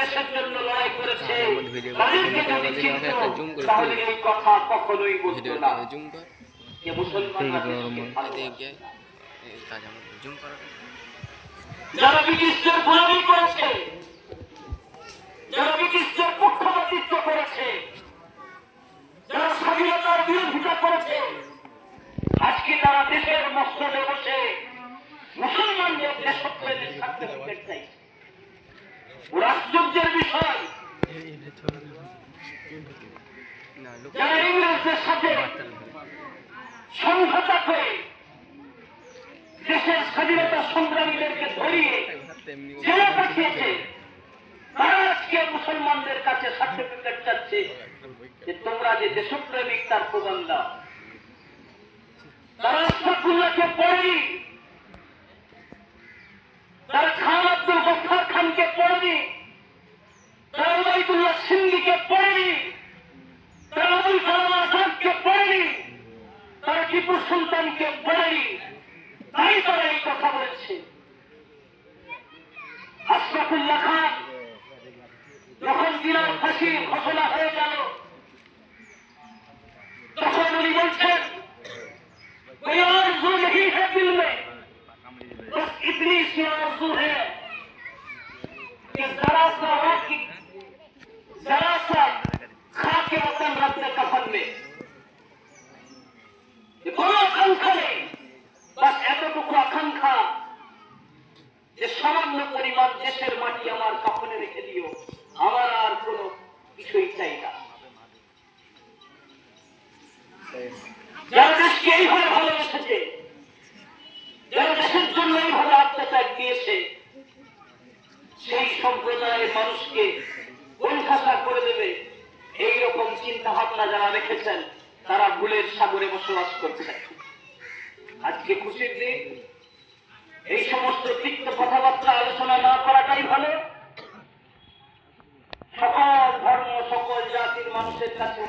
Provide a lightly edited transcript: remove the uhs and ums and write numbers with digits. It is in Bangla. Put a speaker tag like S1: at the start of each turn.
S1: দেশের জন্য লড়াই করেছে তাদেরকে যদি চিনতো তাহলে এই কথা কখনোই বলতো না যে মুসলমানরা দেশকে ভালোবাসে। যারা ব্রিটিশদের গোলামি করেছে, যারা ব্রিটিশদের পক্ষপাতিত্ব করেছে, যারা স্বাধীনতার বিরোধিতা করেছে, আজকে তারা দেশের মসনদে বসে মুসলমানদের দেশপ্রেমের সার্টিফিকেট চাইছে। ওরা আশ্চর্যের বিষয়, যারা ইংরেজদের সাথে সমঝোতা করে দেশের স্বাধীনতা সংগ্রামীদেরকে ধরিয়ে জেলে পাঠিয়েছে, তারা আজকে মুসলমানদের কাছে সার্টিফিকেট চাচ্ছে যে তোমরা যে দেশপ্রেমিক তার প্রমাণ দাও। তারা আশরাফুল্লাহকে পড়েনি, তারা খান আব্দুল গফফার খানকে পড়েনি, তারা উবাইদুল্লাহ সিন্দিকে পড়েনি, তারা আবুল কালাম আজাদকে পড়েনি, তারা টিপু সুলতানকে পড়েনি। তাই তারা এই কথা বলেছে। আশরাফুল্লাহ খান যখন দিনার ফাঁসির ঘোষণা হয়ে গেল, তখন উনি বলছেন कोई आरज़ू नहीं है दिल में, बस इतनी सी आरज़ू है कि जरा सा खाके वतन रख दे कफन में। কোনো আকাঙ্ক্ষা নেই, বাস এতটুকু আকাঙ্ক্ষা যে সামান্য পরিমাণ দেশের মাটি আমার কাফনে রেখে দিও, আমার আর কোনো কিছুই চাই না। যারা দেশকে এইভাবে ভালোবেসেছে, যারা দেশের জন্য এইভাবে আত্মত্যাগ দিয়েছে, সেই সম্প্রদায়ের মানুষকে বন্ধাসা করে দেবে এইরকম চিন্তা ভাবনা যারা রেখেছেন, তারা ভুলের সাগরে বসবাস করছে। আজকে খুশির দিন, এই সমস্ত তিক্ত কথাবার্তা আলোচনা না করাটাই ভালো। সকল ধর্ম, সকল জাতির মানুষের কাছে